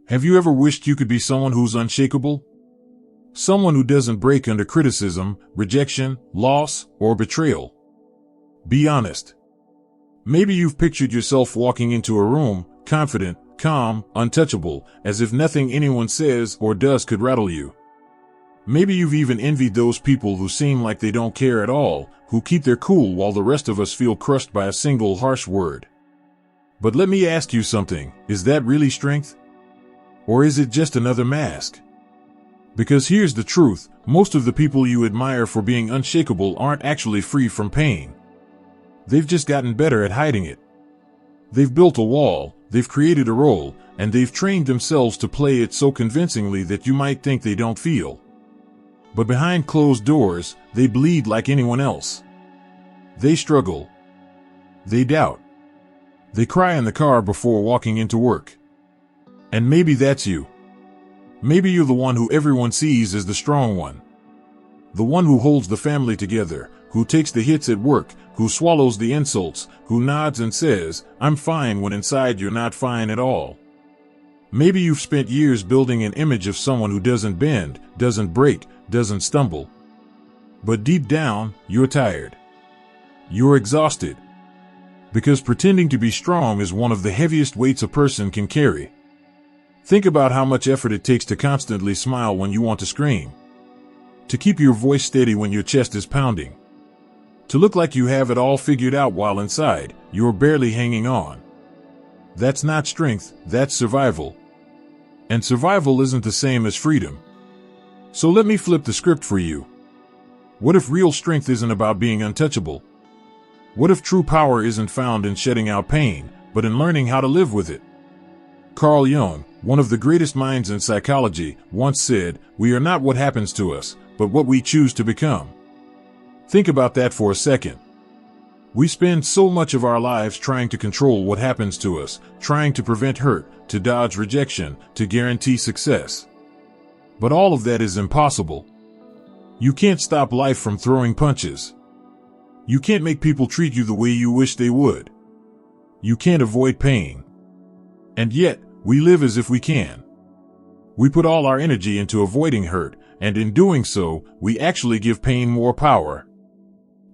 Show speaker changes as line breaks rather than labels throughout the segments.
Have you ever wished you could be someone who's unshakable? Someone who doesn't break under criticism, rejection, loss, or betrayal? Be honest. Maybe you've pictured yourself walking into a room, confident, calm, untouchable, as if nothing anyone says or does could rattle you. Maybe you've even envied those people who seem like they don't care at all, who keep their cool while the rest of us feel crushed by a single harsh word. But let me ask you something, is that really strength? Or is it just another mask? Because here's the truth, most of the people you admire for being unshakable aren't actually free from pain. They've just gotten better at hiding it. They've built a wall, they've created a role, and they've trained themselves to play it so convincingly that you might think they don't feel. But behind closed doors, they bleed like anyone else. They struggle. They doubt. They cry in the car before walking into work. And maybe that's you. Maybe you're the one who everyone sees as the strong one. The one who holds the family together, who takes the hits at work, who swallows the insults, who nods and says, "I'm fine," when inside you're not fine at all. Maybe you've spent years building an image of someone who doesn't bend, doesn't break, doesn't stumble. But deep down, you're tired. You're exhausted. Because pretending to be strong is one of the heaviest weights a person can carry. Think about how much effort it takes to constantly smile when you want to scream. To keep your voice steady when your chest is pounding. To look like you have it all figured out while inside, you're barely hanging on. That's not strength, that's survival. And survival isn't the same as freedom. So let me flip the script for you. What if real strength isn't about being untouchable? What if true power isn't found in shutting out pain, but in learning how to live with it? Carl Jung, one of the greatest minds in psychology, once said, "We are not what happens to us, but what we choose to become." Think about that for a second. We spend so much of our lives trying to control what happens to us, trying to prevent hurt, to dodge rejection, to guarantee success. But all of that is impossible. You can't stop life from throwing punches. You can't make people treat you the way you wish they would. You can't avoid pain. And yet, we live as if we can. We put all our energy into avoiding hurt, and in doing so, we actually give pain more power.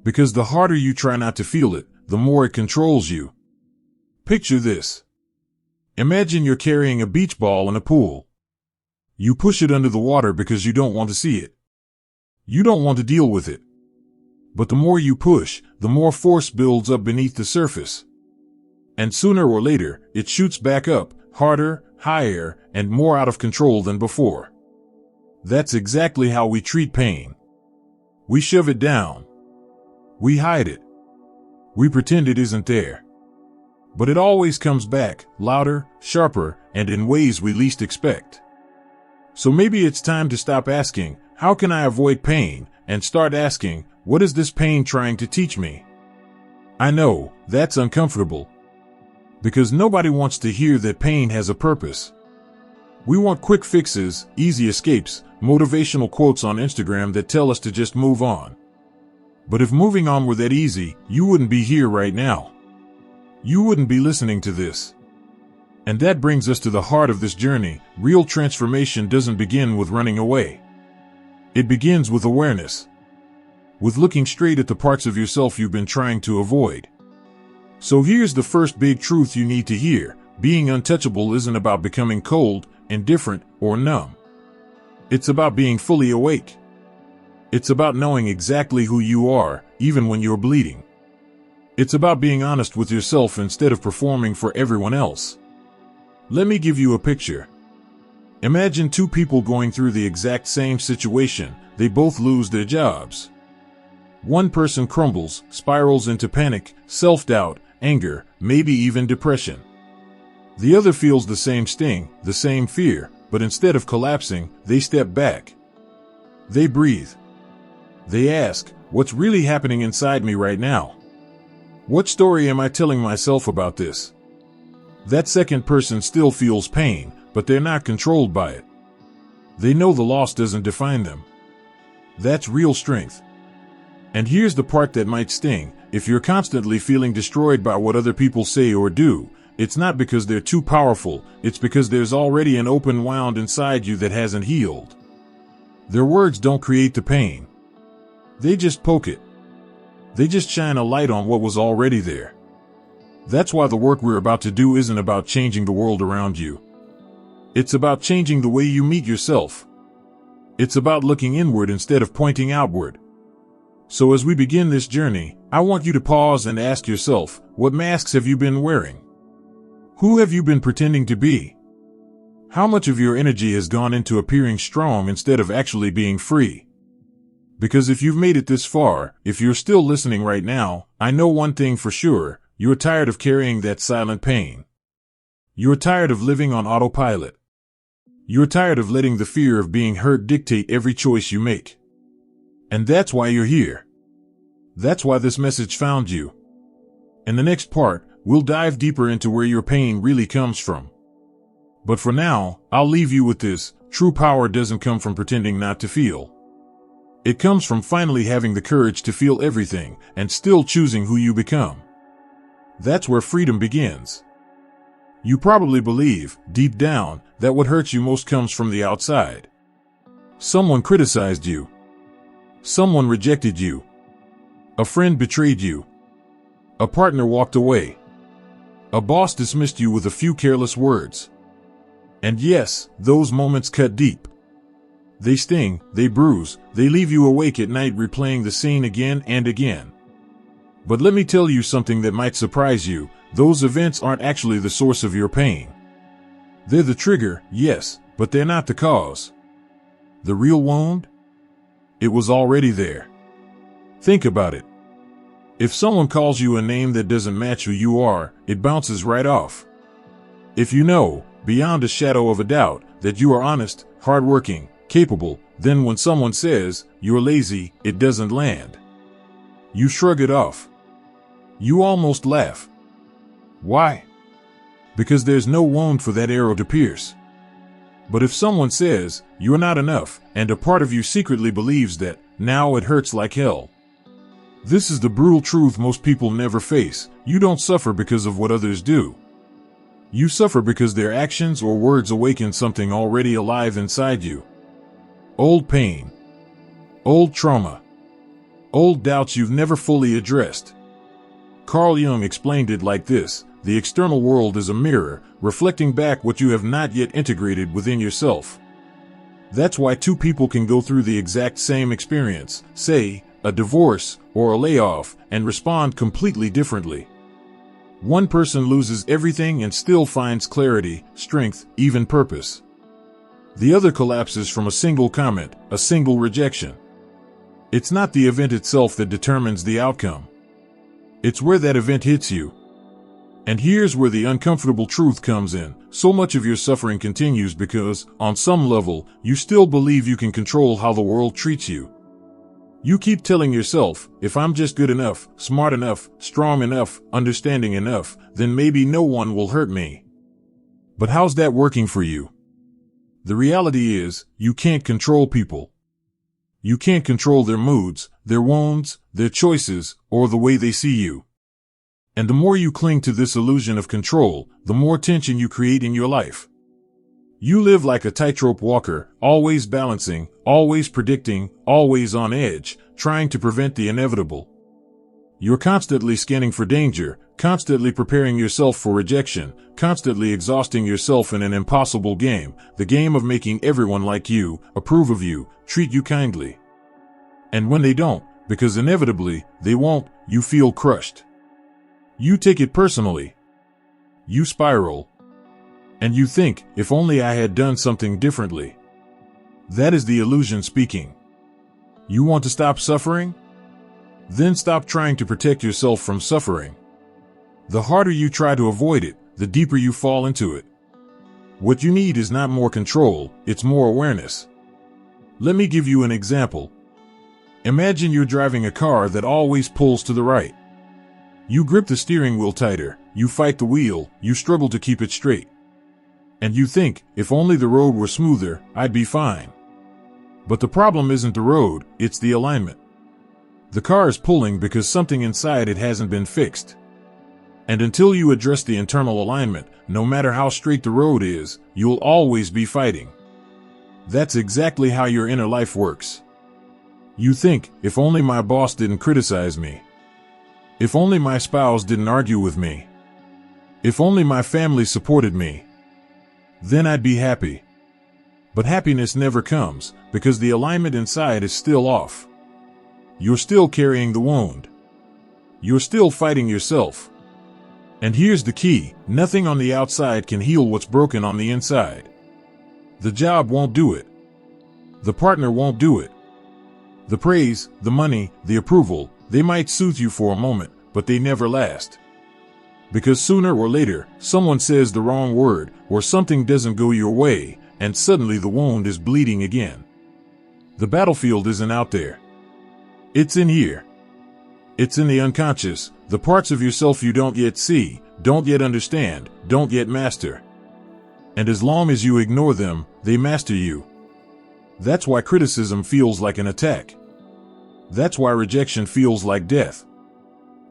Because the harder you try not to feel it, the more it controls you. Picture this. Imagine you're carrying a beach ball in a pool. You push it under the water because you don't want to see it. You don't want to deal with it. But the more you push, the more force builds up beneath the surface. And sooner or later, it shoots back up, harder, higher, and more out of control than before. That's exactly how we treat pain. We shove it down. We hide it. We pretend it isn't there. But it always comes back, louder, sharper, and in ways we least expect. So maybe it's time to stop asking, "How can I avoid pain?" and start asking, "What is this pain trying to teach me?" I know, that's uncomfortable. Because nobody wants to hear that pain has a purpose. We want quick fixes, easy escapes, motivational quotes on Instagram that tell us to just move on. But if moving on were that easy, you wouldn't be here right now. You wouldn't be listening to this. And that brings us to the heart of this journey. Real transformation doesn't begin with running away. It begins with awareness. With looking straight at the parts of yourself you've been trying to avoid. So here's the first big truth you need to hear. Being untouchable isn't about becoming cold, indifferent, or numb. It's about being fully awake. It's about knowing exactly who you are, even when you're bleeding. It's about being honest with yourself instead of performing for everyone else. Let me give you a picture. Imagine two people going through the exact same situation. They both lose their jobs. One person crumbles, spirals into panic, self-doubt, anger, maybe even depression. The other feels the same sting, the same fear, but instead of collapsing, they step back. They breathe. They ask, "What's really happening inside me right now? What story am I telling myself about this?" That second person still feels pain, but they're not controlled by it. They know the loss doesn't define them. That's real strength. And here's the part that might sting. If you're constantly feeling destroyed by what other people say or do, it's not because they're too powerful, it's because there's already an open wound inside you that hasn't healed. Their words don't create the pain. They just poke it. They just shine a light on what was already there. That's why the work we're about to do isn't about changing the world around you. It's about changing the way you meet yourself. It's about looking inward instead of pointing outward. So as we begin this journey, I want you to pause and ask yourself, what masks have you been wearing? Who have you been pretending to be? How much of your energy has gone into appearing strong instead of actually being free? Because if you've made it this far, if you're still listening right now, I know one thing for sure, you're tired of carrying that silent pain. You're tired of living on autopilot. You're tired of letting the fear of being hurt dictate every choice you make. And that's why you're here. That's why this message found you. In the next part, we'll dive deeper into where your pain really comes from. But for now, I'll leave you with this: true power doesn't come from pretending not to feel. It comes from finally having the courage to feel everything and still choosing who you become. That's where freedom begins. You probably believe, deep down, that what hurts you most comes from the outside. Someone criticized you. Someone rejected you. A friend betrayed you. A partner walked away. A boss dismissed you with a few careless words. And yes, those moments cut deep. They sting, they bruise, they leave you awake at night replaying the scene again and again. But let me tell you something that might surprise you: those events aren't actually the source of your pain. They're the trigger, yes, but they're not the cause. The real wound? It was already there. Think about it. If someone calls you a name that doesn't match who you are, it bounces right off. If you know, beyond a shadow of a doubt, that you are honest, hardworking, capable, then when someone says, you're lazy, it doesn't land. You shrug it off. You almost laugh. Why? Because there's no wound for that arrow to pierce. But if someone says, you're not enough, and a part of you secretly believes that, now it hurts like hell. This is the brutal truth most people never face: you don't suffer because of what others do. You suffer because their actions or words awaken something already alive inside you. Old pain. Old trauma. Old doubts you've never fully addressed. Carl Jung explained it like this: the external world is a mirror, reflecting back what you have not yet integrated within yourself. That's why two people can go through the exact same experience, say, a divorce or a layoff, and respond completely differently. One person loses everything and still finds clarity, strength, even purpose. The other collapses from a single comment, a single rejection. It's not the event itself that determines the outcome. It's where that event hits you. And here's where the uncomfortable truth comes in: so much of your suffering continues because, on some level, you still believe you can control how the world treats you. You keep telling yourself, if I'm just good enough, smart enough, strong enough, understanding enough, then maybe no one will hurt me. But how's that working for you? The reality is, you can't control people. You can't control their moods, their wounds, their choices, or the way they see you. And the more you cling to this illusion of control, the more tension you create in your life. You live like a tightrope walker, always balancing, always predicting, always on edge, trying to prevent the inevitable. You're constantly scanning for danger, constantly preparing yourself for rejection, constantly exhausting yourself in an impossible game, the game of making everyone like you, approve of you, treat you kindly. And when they don't, because inevitably, they won't, you feel crushed. You take it personally. You spiral. And you think, if only I had done something differently. That is the illusion speaking. You want to stop suffering? Then stop trying to protect yourself from suffering. The harder you try to avoid it, the deeper you fall into it. What you need is not more control, it's more awareness. Let me give you an example. Imagine you're driving a car that always pulls to the right. You grip the steering wheel tighter, you fight the wheel, you struggle to keep it straight. And you think, if only the road were smoother, I'd be fine. But the problem isn't the road, it's the alignment. The car is pulling because something inside it hasn't been fixed. And until you address the internal alignment, no matter how straight the road is, you'll always be fighting. That's exactly how your inner life works. You think, if only my boss didn't criticize me. If only my spouse didn't argue with me. If only my family supported me. Then I'd be happy. But happiness never comes, because the alignment inside is still off. You're still carrying the wound. You're still fighting yourself. And here's the key: nothing on the outside can heal what's broken on the inside. The job won't do it. The partner won't do it. The praise, the money, the approval, they might soothe you for a moment, but they never last. Because sooner or later, someone says the wrong word, or something doesn't go your way, and suddenly the wound is bleeding again. The battlefield isn't out there. It's in here. It's in the unconscious, the parts of yourself you don't yet see, don't yet understand, don't yet master. And as long as you ignore them, they master you. That's why criticism feels like an attack. That's why rejection feels like death.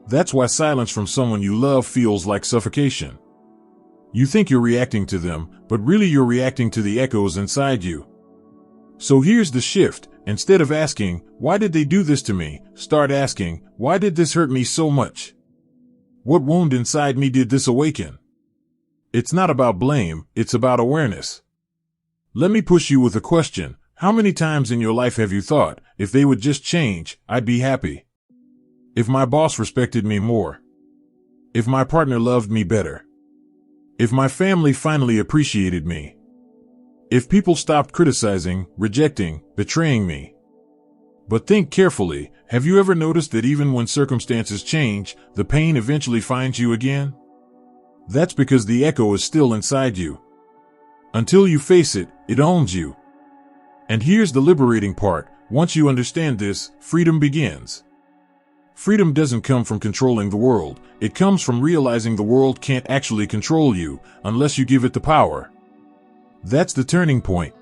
That's why silence from someone you love feels like suffocation. You think you're reacting to them, but really you're reacting to the echoes inside you. So here's the shift. Instead of asking, why did they do this to me? Start asking, why did this hurt me so much? What wound inside me did this awaken? It's not about blame, it's about awareness. Let me push you with a question. How many times in your life have you thought, if they would just change, I'd be happy? If my boss respected me more? If my partner loved me better? If my family finally appreciated me? If people stopped criticizing, rejecting, betraying me? But think carefully, have you ever noticed that even when circumstances change, the pain eventually finds you again? That's because the echo is still inside you. Until you face it, it owns you. And here's the liberating part: once you understand this, freedom begins. Freedom doesn't come from controlling the world, it comes from realizing the world can't actually control you, unless you give it the power. That's the turning point.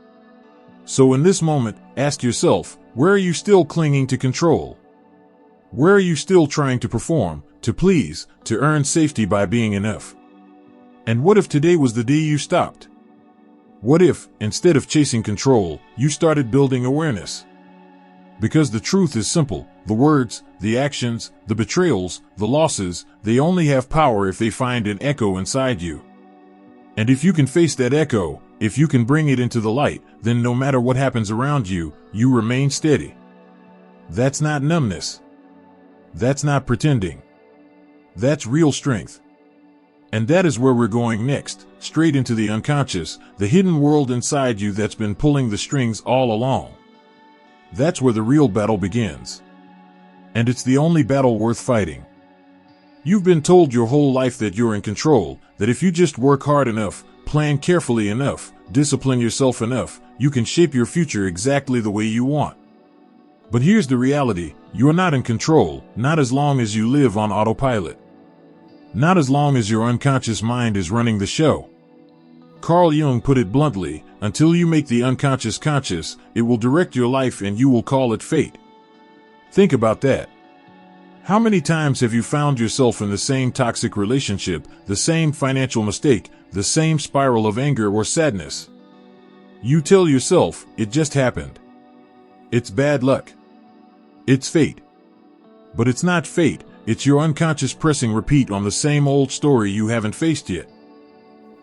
So in this moment, ask yourself, where are you still clinging to control? Where are you still trying to perform, to please, to earn safety by being enough? And what if today was the day you stopped? What if, instead of chasing control, you started building awareness? Because the truth is simple: the words, the actions, the betrayals, the losses, they only have power if they find an echo inside you. And if you can face that echo, if you can bring it into the light, then no matter what happens around you, you remain steady. That's not numbness. That's not pretending. That's real strength. And that is where we're going next, straight into the unconscious, the hidden world inside you that's been pulling the strings all along. That's where the real battle begins. And it's the only battle worth fighting. You've been told your whole life that you're in control, that if you just work hard enough, plan carefully enough, discipline yourself enough, you can shape your future exactly the way you want. But here's the reality: you're not in control, not as long as you live on autopilot. Not as long as your unconscious mind is running the show. Carl Jung put it bluntly: until you make the unconscious conscious, it will direct your life and you will call it fate. Think about that. How many times have you found yourself in the same toxic relationship, the same financial mistake, the same spiral of anger or sadness? You tell yourself, it just happened. It's bad luck. It's fate. But it's not fate, it's your unconscious pressing repeat on the same old story you haven't faced yet.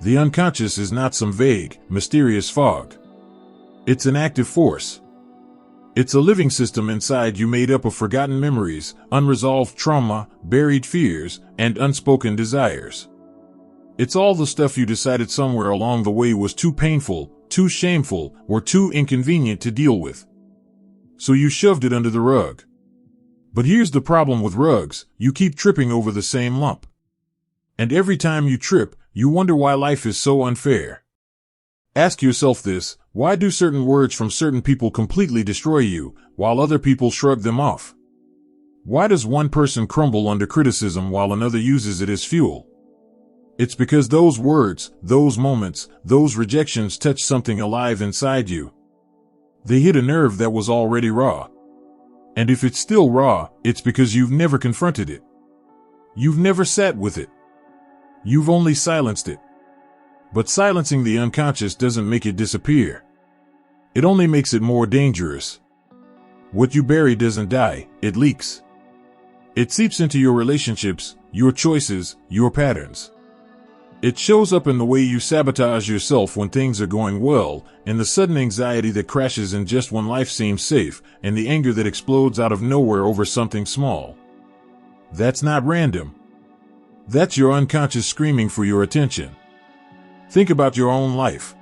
The unconscious is not some vague, mysterious fog. It's an active force. It's a living system inside you made up of forgotten memories, unresolved trauma, buried fears, and unspoken desires. It's all the stuff you decided somewhere along the way was too painful, too shameful, or too inconvenient to deal with. So you shoved it under the rug. But here's the problem with rugs: you keep tripping over the same lump. And every time you trip, you wonder why life is so unfair. Ask yourself this: why do certain words from certain people completely destroy you, while other people shrug them off? Why does one person crumble under criticism while another uses it as fuel? It's because those words, those moments, those rejections touch something alive inside you. They hit a nerve that was already raw. And if it's still raw, it's because you've never confronted it. You've never sat with it. You've only silenced it. But silencing the unconscious doesn't make it disappear. It only makes it more dangerous. What you bury doesn't die, it leaks. It seeps into your relationships, your choices, your patterns. It shows up in the way you sabotage yourself when things are going well, in the sudden anxiety that crashes in just when life seems safe, and the anger that explodes out of nowhere over something small. That's not random. That's your unconscious screaming for your attention. Think about your own life.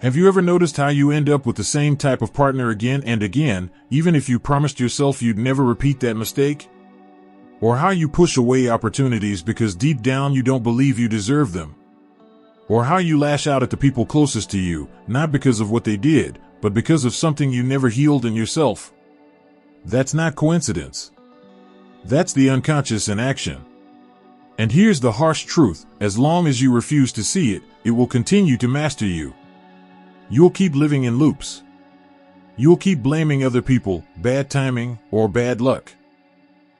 Have you ever noticed how you end up with the same type of partner again and again, even if you promised yourself you'd never repeat that mistake? Or how you push away opportunities because deep down you don't believe you deserve them? Or how you lash out at the people closest to you, not because of what they did, but because of something you never healed in yourself? That's not coincidence. That's the unconscious in action. And here's the harsh truth: as long as you refuse to see it, it will continue to master you. You'll keep living in loops. You'll keep blaming other people, bad timing, or bad luck.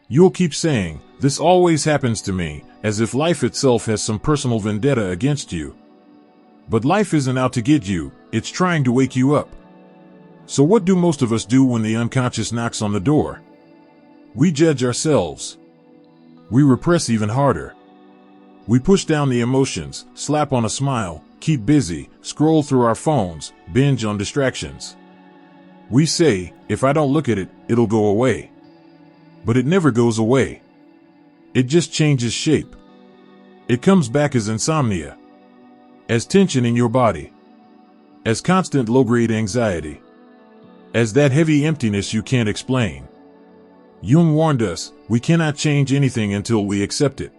You'll keep saying, "This always happens to me," as if life itself has some personal vendetta against you. But life isn't out to get you, it's trying to wake you up. So what do most of us do when the unconscious knocks on the door? We judge ourselves. We repress even harder. We push down the emotions, slap on a smile, keep busy, scroll through our phones, binge on distractions. We say, "If I don't look at it, it'll go away." But it never goes away. It just changes shape. It comes back as insomnia, as tension in your body, as constant low-grade anxiety, as that heavy emptiness you can't explain. Jung warned us, we cannot change anything until we accept it.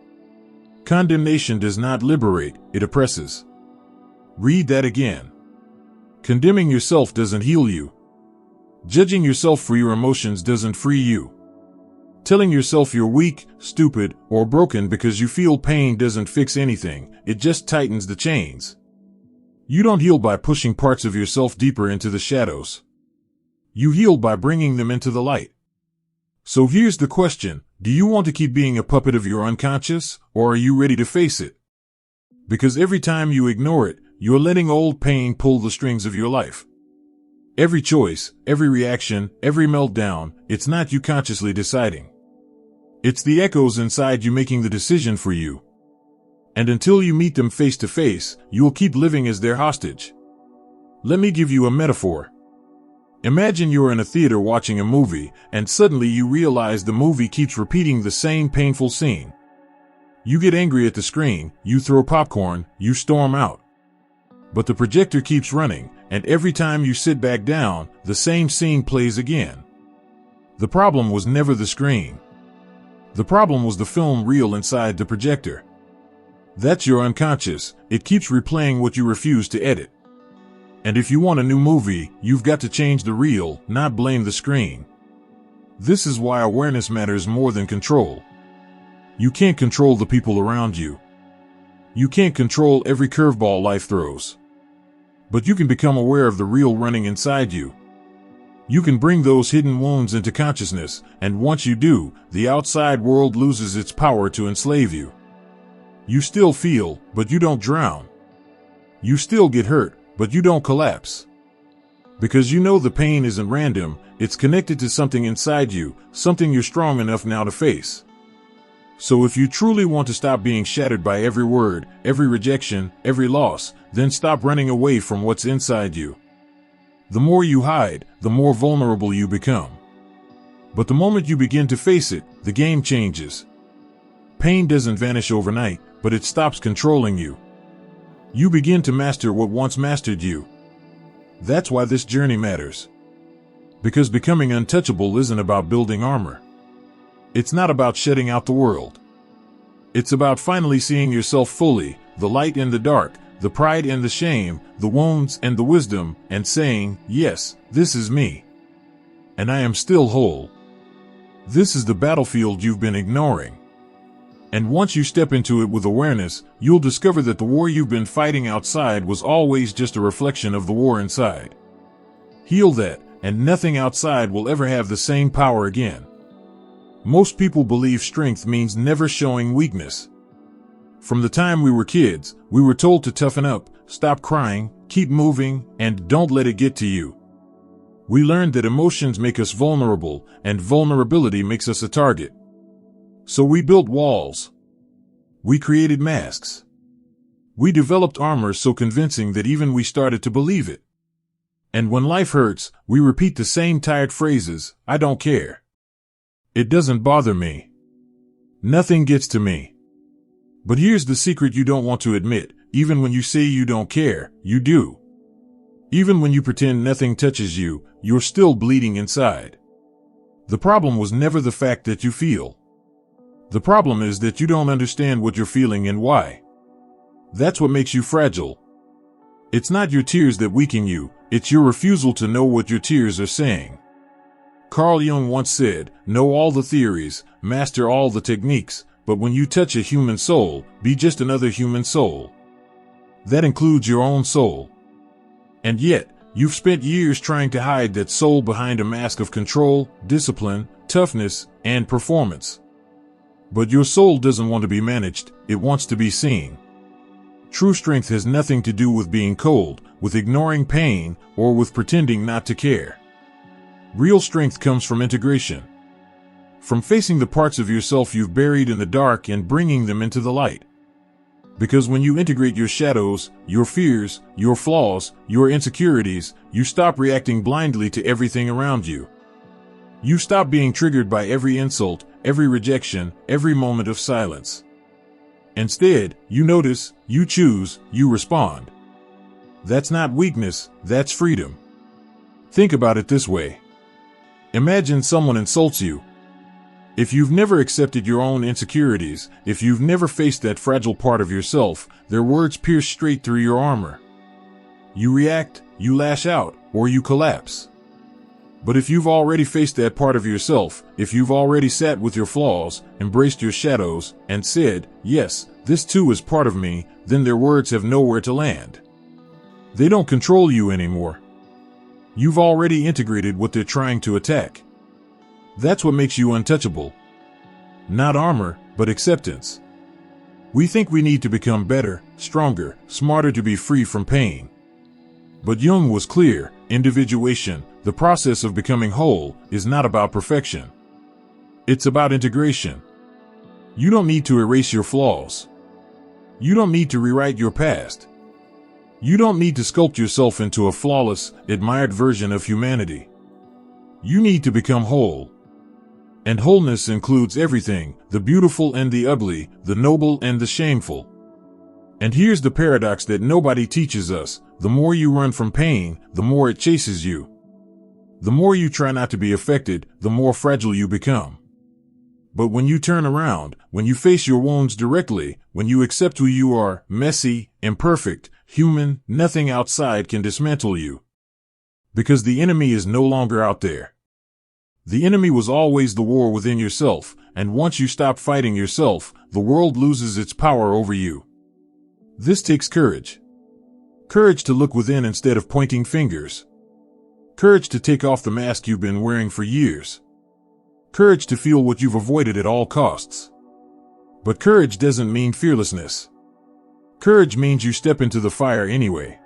Condemnation does not liberate, it oppresses. Read that again. Condemning yourself doesn't heal you. Judging yourself for your emotions doesn't free you. Telling yourself you're weak, stupid, or broken because you feel pain doesn't fix anything, it just tightens the chains. You don't heal by pushing parts of yourself deeper into the shadows. You heal by bringing them into the light. So here's the question: do you want to keep being a puppet of your unconscious, or are you ready to face it? Because every time you ignore it, you're letting old pain pull the strings of your life. Every choice, every reaction, every meltdown, it's not you consciously deciding. It's the echoes inside you making the decision for you. And until you meet them face to face, you'll keep living as their hostage. Let me give you a metaphor. Imagine you're in a theater watching a movie, and suddenly you realize the movie keeps repeating the same painful scene. You get angry at the screen, you throw popcorn, you storm out. But the projector keeps running, and every time you sit back down, the same scene plays again. The problem was never the screen. The problem was the film reel inside the projector. That's your unconscious. It keeps replaying what you refuse to edit. And if you want a new movie, you've got to change the reel, not blame the screen. This is why awareness matters more than control. You can't control the people around you. You can't control every curveball life throws. But you can become aware of the reel running inside you. You can bring those hidden wounds into consciousness, and once you do, the outside world loses its power to enslave you. You still feel, but you don't drown. You still get hurt, but you don't collapse. Because you know the pain isn't random, it's connected to something inside you, something you're strong enough now to face. So if you truly want to stop being shattered by every word, every rejection, every loss, then stop running away from what's inside you. The more you hide, the more vulnerable you become. But the moment you begin to face it, the game changes. Pain doesn't vanish overnight, but it stops controlling you. You begin to master what once mastered you. That's why this journey matters. Because becoming untouchable isn't about building armor. It's not about shutting out the world. It's about finally seeing yourself fully, the light in the dark, the pride and the shame, the wounds and the wisdom, and saying, "Yes, this is me. And I am still whole." This is the battlefield you've been ignoring. And once you step into it with awareness, you'll discover that the war you've been fighting outside was always just a reflection of the war inside. Heal that, and nothing outside will ever have the same power again. Most people believe strength means never showing weakness. From the time we were kids, we were told to toughen up, stop crying, keep moving, and don't let it get to you. We learned that emotions make us vulnerable, and vulnerability makes us a target. So we built walls. We created masks. We developed armor so convincing that even we started to believe it. And when life hurts, we repeat the same tired phrases, I don't care. It doesn't bother me. Nothing gets to me. But here's the secret you don't want to admit. Even when you say you don't care, you do. Even when you pretend nothing touches you, you're still bleeding inside. The problem was never the fact that you feel. The problem is that you don't understand what you're feeling and why. That's what makes you fragile. It's not your tears that weaken you, it's your refusal to know what your tears are saying. Carl Jung once said, know all the theories, master all the techniques, but when you touch a human soul, be just another human soul. That includes your own soul. And yet, you've spent years trying to hide that soul behind a mask of control, discipline, toughness, and performance. But your soul doesn't want to be managed, it wants to be seen. True strength has nothing to do with being cold, with ignoring pain, or with pretending not to care. Real strength comes from integration. From facing the parts of yourself you've buried in the dark and bringing them into the light. Because when you integrate your shadows, your fears, your flaws, your insecurities, you stop reacting blindly to everything around you. You stop being triggered by every insult, every rejection, every moment of silence. Instead, you notice, you choose, you respond. That's not weakness, that's freedom. Think about it this way. Imagine someone insults you. If you've never accepted your own insecurities, if you've never faced that fragile part of yourself, their words pierce straight through your armor. You react, you lash out, or you collapse. But if you've already faced that part of yourself, if you've already sat with your flaws, embraced your shadows, and said, yes, this too is part of me, then their words have nowhere to land. They don't control you anymore. You've already integrated what they're trying to attack. That's what makes you untouchable. Not armor, but acceptance. We think we need to become better, stronger, smarter to be free from pain. But Jung was clear, individuation, the process of becoming whole, is not about perfection. It's about integration. You don't need to erase your flaws. You don't need to rewrite your past. You don't need to sculpt yourself into a flawless, admired version of humanity. You need to become whole. And wholeness includes everything, the beautiful and the ugly, the noble and the shameful. And here's the paradox that nobody teaches us. The more you run from pain, the more it chases you. The more you try not to be affected, the more fragile you become. But when you turn around, when you face your wounds directly, when you accept who you are, messy, imperfect, human, nothing outside can dismantle you. Because the enemy is no longer out there. The enemy was always the war within yourself, and once you stop fighting yourself, the world loses its power over you. This takes courage. Courage to look within instead of pointing fingers. Courage to take off the mask you've been wearing for years. Courage to feel what you've avoided at all costs. But courage doesn't mean fearlessness. Courage means you step into the fire anyway.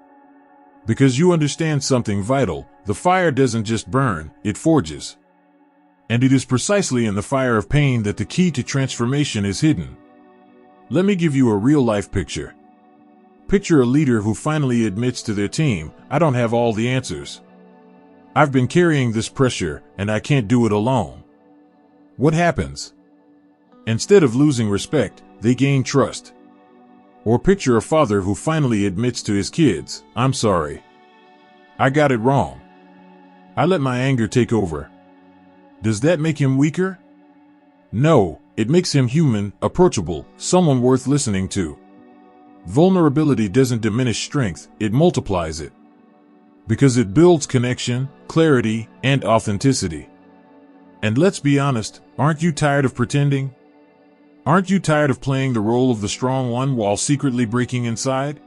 Because you understand something vital, the fire doesn't just burn, it forges. And it is precisely in the fire of pain that the key to transformation is hidden. Let me give you a real-life picture. Picture a leader who finally admits to their team, I don't have all the answers. I've been carrying this pressure, and I can't do it alone. What happens? Instead of losing respect, they gain trust. Or picture a father who finally admits to his kids, I'm sorry. I got it wrong. I let my anger take over. Does that make him weaker? No, it makes him human, approachable, someone worth listening to. Vulnerability doesn't diminish strength, it multiplies it. Because it builds connection, clarity, and authenticity. And let's be honest, aren't you tired of pretending? Aren't you tired of playing the role of the strong one while secretly breaking inside?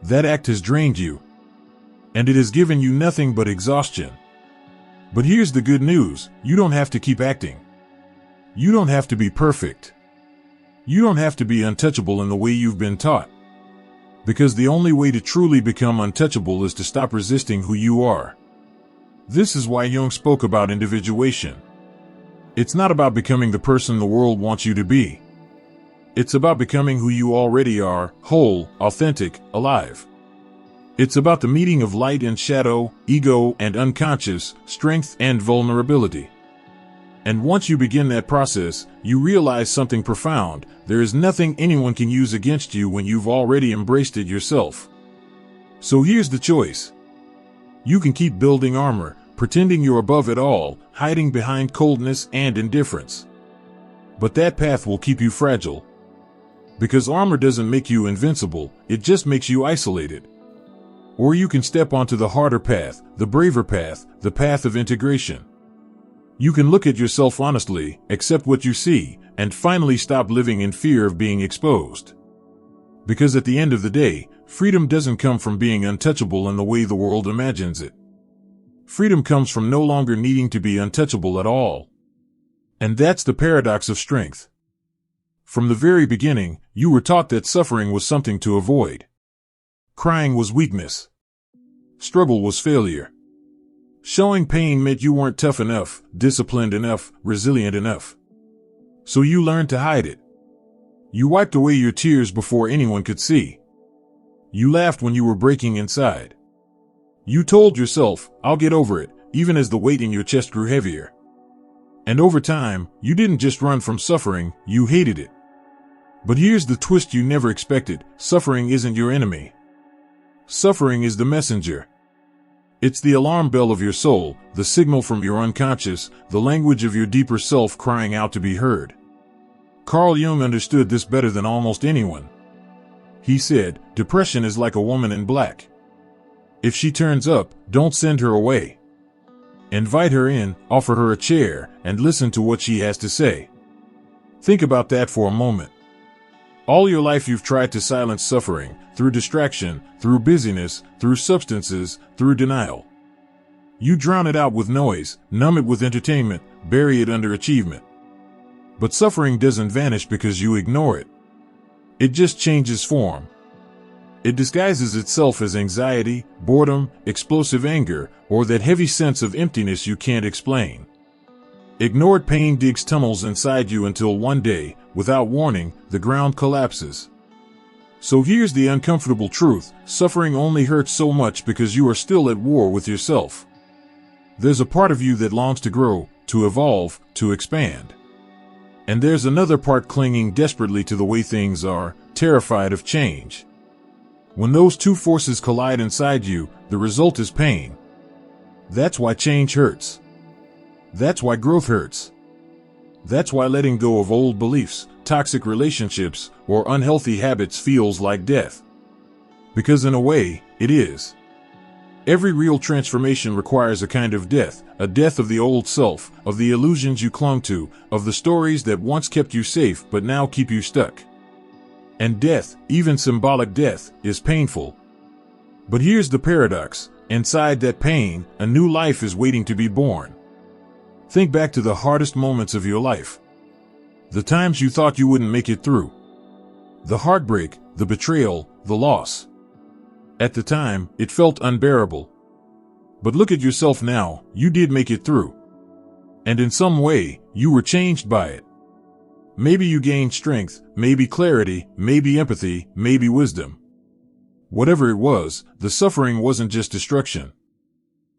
That act has drained you. And it has given you nothing but exhaustion. But here's the good news, you don't have to keep acting. You don't have to be perfect. You don't have to be untouchable in the way you've been taught. Because the only way to truly become untouchable is to stop resisting who you are. This is why Jung spoke about individuation. It's not about becoming the person the world wants you to be. It's about becoming who you already are, whole, authentic, alive. It's about the meeting of light and shadow, ego and unconscious, strength and vulnerability. And once you begin that process, you realize something profound. There is nothing anyone can use against you when you've already embraced it yourself. So here's the choice. You can keep building armor, pretending you're above it all, hiding behind coldness and indifference. But that path will keep you fragile. Because armor doesn't make you invincible, it just makes you isolated. Or you can step onto the harder path, the braver path, the path of integration. You can look at yourself honestly, accept what you see, and finally stop living in fear of being exposed. Because at the end of the day, freedom doesn't come from being untouchable in the way the world imagines it. Freedom comes from no longer needing to be untouchable at all. And that's the paradox of strength. From the very beginning, you were taught that suffering was something to avoid. Crying was weakness. Struggle was failure. Showing pain meant you weren't tough enough, disciplined enough, resilient enough. So you learned to hide it. You wiped away your tears before anyone could see. You laughed when you were breaking inside. You told yourself, "I'll get over it," even as the weight in your chest grew heavier. And over time, you didn't just run from suffering, you hated it. But here's the twist you never expected: suffering isn't your enemy. Suffering is the messenger. It's the alarm bell of your soul, the signal from your unconscious, the language of your deeper self crying out to be heard. Carl Jung understood this better than almost anyone. He said, "Depression is like a woman in black. If she turns up, don't send her away. Invite her in, offer her a chair, and listen to what she has to say." Think about that for a moment. All your life you've tried to silence suffering, through distraction, through busyness, through substances, through denial. You drown it out with noise, numb it with entertainment, bury it under achievement. But suffering doesn't vanish because you ignore it. It just changes form. It disguises itself as anxiety, boredom, explosive anger, or that heavy sense of emptiness you can't explain. Ignored pain digs tunnels inside you until one day, without warning, the ground collapses. So here's the uncomfortable truth: suffering only hurts so much because you are still at war with yourself. There's a part of you that longs to grow, to evolve, to expand. And there's another part clinging desperately to the way things are, terrified of change. When those two forces collide inside you, the result is pain. That's why change hurts. That's why growth hurts. That's why letting go of old beliefs, toxic relationships, or unhealthy habits feels like death. Because in a way, it is. Every real transformation requires a kind of death, a death of the old self, of the illusions you clung to, of the stories that once kept you safe but now keep you stuck. And death, even symbolic death, is painful. But here's the paradox: inside that pain, a new life is waiting to be born. Think back to the hardest moments of your life. The times you thought you wouldn't make it through. The heartbreak, the betrayal, the loss. At the time, it felt unbearable. But look at yourself now, you did make it through. And in some way, you were changed by it. Maybe you gained strength, maybe clarity, maybe empathy, maybe wisdom. Whatever it was, the suffering wasn't just destruction.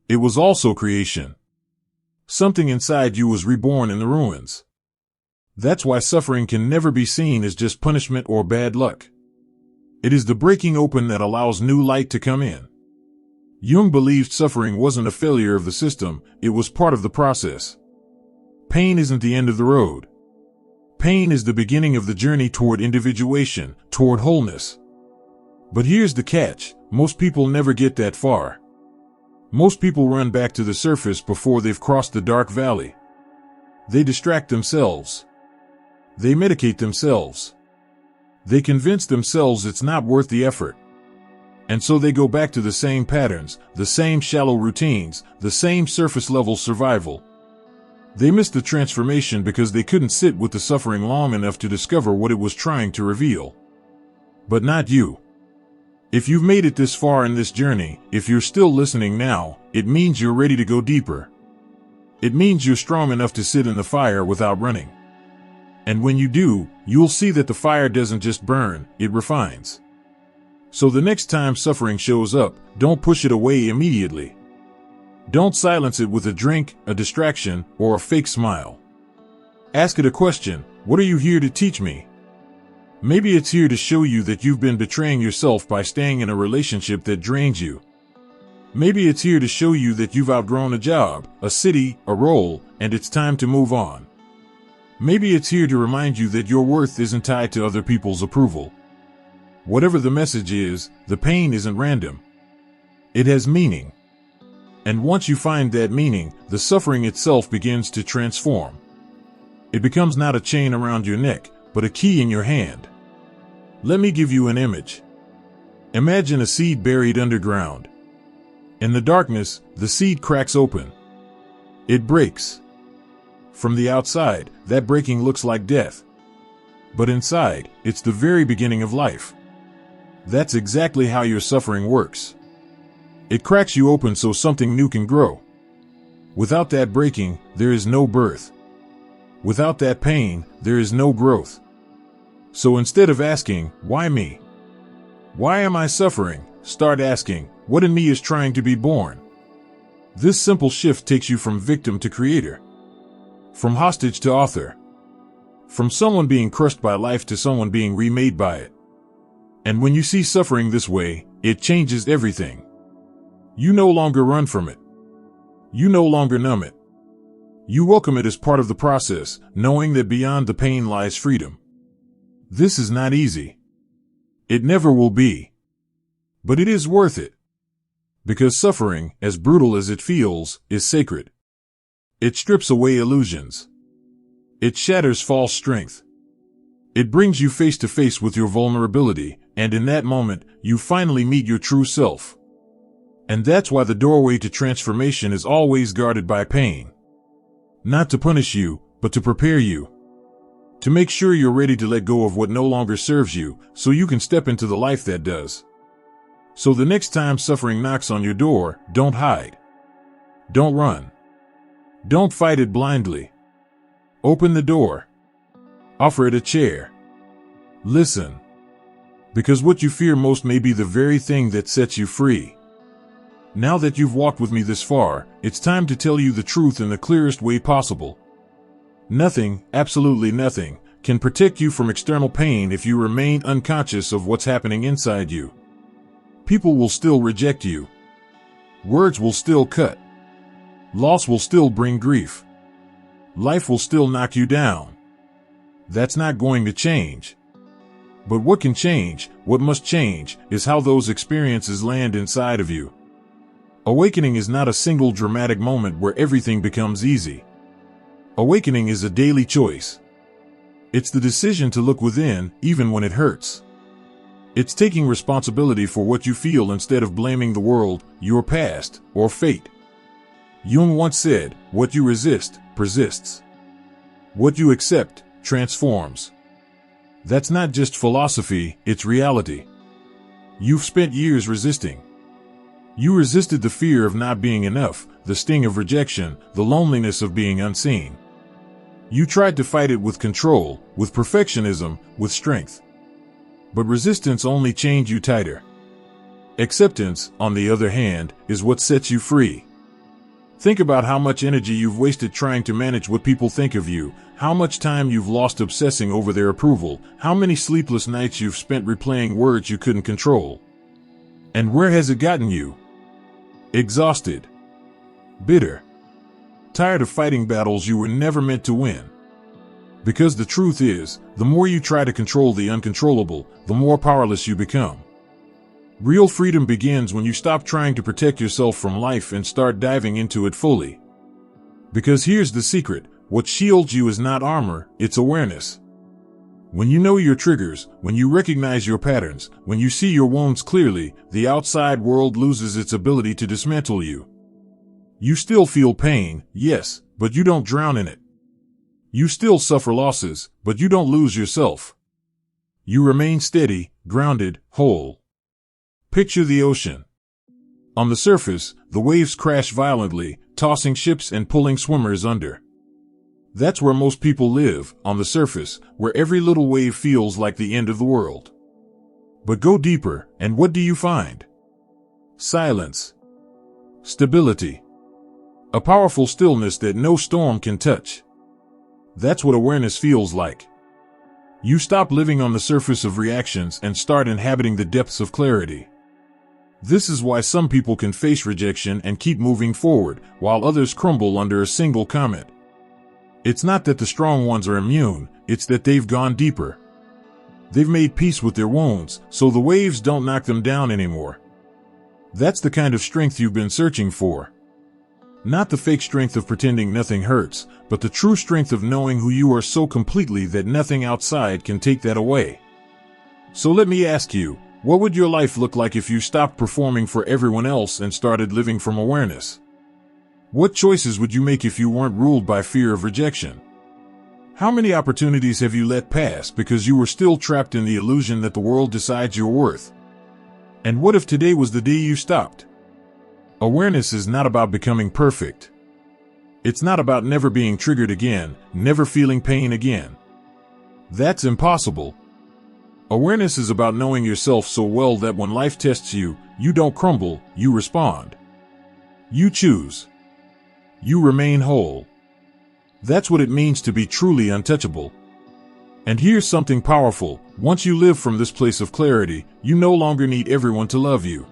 It was also creation. Something inside you was reborn in the ruins. That's why suffering can never be seen as just punishment or bad luck. It is the breaking open that allows new light to come in. Jung believed suffering wasn't a failure of the system, it was part of the process. Pain isn't the end of the road. Pain is the beginning of the journey toward individuation, toward wholeness. But here's the catch: most people never get that far. Most people run back to the surface before they've crossed the dark valley. They distract themselves. They medicate themselves. They convince themselves it's not worth the effort. And so they go back to the same patterns, the same shallow routines, the same surface-level survival. They missed the transformation because they couldn't sit with the suffering long enough to discover what it was trying to reveal. But not you. If you've made it this far in this journey, if you're still listening now, it means you're ready to go deeper. It means you're strong enough to sit in the fire without running. And when you do, you'll see that the fire doesn't just burn, it refines. So the next time suffering shows up, don't push it away immediately. Don't silence it with a drink, a distraction, or a fake smile. Ask it a question: what are you here to teach me? Maybe it's here to show you that you've been betraying yourself by staying in a relationship that drains you. Maybe it's here to show you that you've outgrown a job, a city, a role, and it's time to move on. Maybe it's here to remind you that your worth isn't tied to other people's approval. Whatever the message is, the pain isn't random. It has meaning. And once you find that meaning, the suffering itself begins to transform. It becomes not a chain around your neck, but a key in your hand. Let me give you an image. Imagine a seed buried underground. In the darkness, the seed cracks open. It breaks. From the outside, that breaking looks like death. But inside, it's the very beginning of life. That's exactly how your suffering works. It cracks you open so something new can grow. Without that breaking, there is no birth. Without that pain, there is no growth. So instead of asking, why me? Why am I suffering? Start asking, what in me is trying to be born? This simple shift takes you from victim to creator. From hostage to author. From someone being crushed by life to someone being remade by it. And when you see suffering this way, it changes everything. You no longer run from it. You no longer numb it. You welcome it as part of the process, knowing that beyond the pain lies freedom. This is not easy. It never will be. But it is worth it. Because suffering, as brutal as it feels, is sacred. It strips away illusions. It shatters false strength. It brings you face to face with your vulnerability, and in that moment, you finally meet your true self. And that's why the doorway to transformation is always guarded by pain. Not to punish you, but to prepare you. To make sure you're ready to let go of what no longer serves you, so you can step into the life that does. So the next time suffering knocks on your door, don't hide. Don't run. Don't fight it blindly. Open the door. Offer it a chair. Listen. Because what you fear most may be the very thing that sets you free. Now that you've walked with me this far, it's time to tell you the truth in the clearest way possible. Nothing, absolutely nothing, can protect you from external pain if you remain unconscious of what's happening inside you. People will still reject you. Words will still cut. Loss will still bring grief. Life will still knock you down. That's not going to change. But what can change, what must change, is how those experiences land inside of you. Awakening is not a single dramatic moment where everything becomes easy. Awakening is a daily choice. It's the decision to look within, even when it hurts. It's taking responsibility for what you feel instead of blaming the world, your past, or fate. Jung once said, "What you resist, persists. What you accept, transforms." That's not just philosophy, it's reality. You've spent years resisting. You resisted the fear of not being enough, the sting of rejection, the loneliness of being unseen. You tried to fight it with control, with perfectionism, with strength. But resistance only chained you tighter. Acceptance, on the other hand, is what sets you free. Think about how much energy you've wasted trying to manage what people think of you, how much time you've lost obsessing over their approval, how many sleepless nights you've spent replaying words you couldn't control. And where has it gotten you? Exhausted. Bitter. Tired of fighting battles you were never meant to win. Because the truth is, the more you try to control the uncontrollable, the more powerless you become. Real freedom begins when you stop trying to protect yourself from life and start diving into it fully. Because here's the secret, what shields you is not armor, it's awareness. When you know your triggers, when you recognize your patterns, when you see your wounds clearly, the outside world loses its ability to dismantle you. You still feel pain, yes, but you don't drown in it. You still suffer losses, but you don't lose yourself. You remain steady, grounded, whole. Picture the ocean. On the surface, the waves crash violently, tossing ships and pulling swimmers under. That's where most people live, on the surface, where every little wave feels like the end of the world. But go deeper, and what do you find? Silence. Stability. A powerful stillness that no storm can touch. That's what awareness feels like. You stop living on the surface of reactions and start inhabiting the depths of clarity. This is why some people can face rejection and keep moving forward, while others crumble under a single comment. It's not that the strong ones are immune, it's that they've gone deeper. They've made peace with their wounds, so the waves don't knock them down anymore. That's the kind of strength you've been searching for. Not the fake strength of pretending nothing hurts, but the true strength of knowing who you are so completely that nothing outside can take that away. So let me ask you, what would your life look like if you stopped performing for everyone else and started living from awareness? What choices would you make if you weren't ruled by fear of rejection? How many opportunities have you let pass because you were still trapped in the illusion that the world decides your worth? And what if today was the day you stopped? Awareness is not about becoming perfect. It's not about never being triggered again, never feeling pain again. That's impossible. Awareness is about knowing yourself so well that when life tests you, you don't crumble, you respond. You choose. You remain whole. That's what it means to be truly untouchable. And here's something powerful. Once you live from this place of clarity, you no longer need everyone to love you.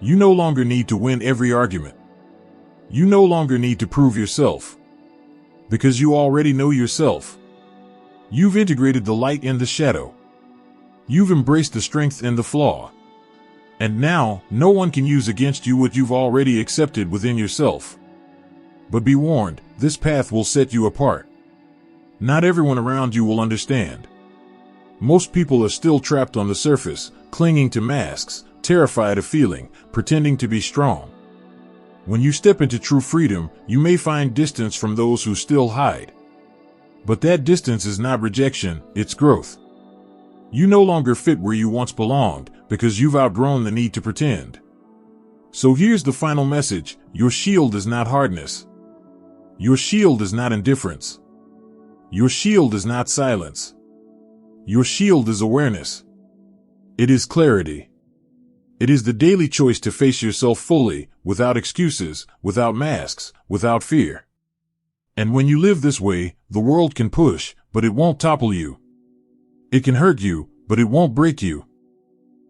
You no longer need to win every argument. You no longer need to prove yourself. Because you already know yourself. You've integrated the light and the shadow. You've embraced the strength and the flaw. And now, no one can use against you what you've already accepted within yourself. But be warned, this path will set you apart. Not everyone around you will understand. Most people are still trapped on the surface, clinging to masks, terrified of feeling, pretending to be strong. When you step into true freedom, you may find distance from those who still hide. But that distance is not rejection, it's growth. You no longer fit where you once belonged, because you've outgrown the need to pretend. So here's the final message: your shield is not hardness. Your shield is not indifference. Your shield is not silence. Your shield is awareness. It is clarity. It is the daily choice to face yourself fully, without excuses, without masks, without fear. And when you live this way, the world can push, but it won't topple you. It can hurt you, but it won't break you.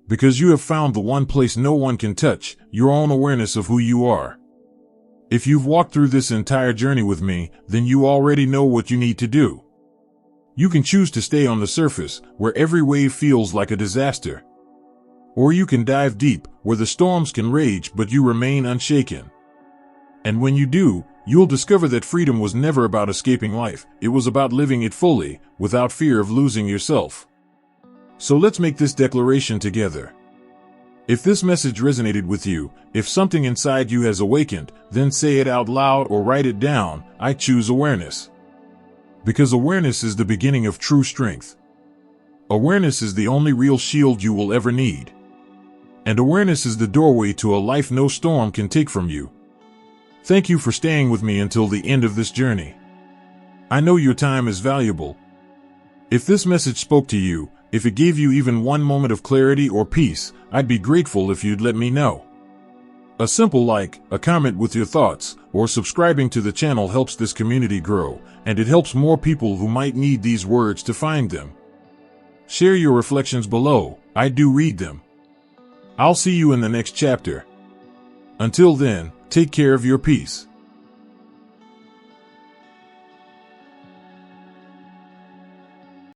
Because you have found the one place no one can touch, your own awareness of who you are. If you've walked through this entire journey with me, then you already know what you need to do. You can choose to stay on the surface, where every wave feels like a disaster. Or you can dive deep, where the storms can rage but you remain unshaken. And when you do, you'll discover that freedom was never about escaping life, it was about living it fully, without fear of losing yourself. So let's make this declaration together. If this message resonated with you, if something inside you has awakened, then say it out loud or write it down: I choose awareness. Because awareness is the beginning of true strength. Awareness is the only real shield you will ever need. And awareness is the doorway to a life no storm can take from you. Thank you for staying with me until the end of this journey. I know your time is valuable. If this message spoke to you, if it gave you even one moment of clarity or peace, I'd be grateful if you'd let me know. A simple like, a comment with your thoughts, or subscribing to the channel helps this community grow, and it helps more people who might need these words to find them. Share your reflections below, I do read them. I'll see you in the next chapter. Until then, take care of your peace.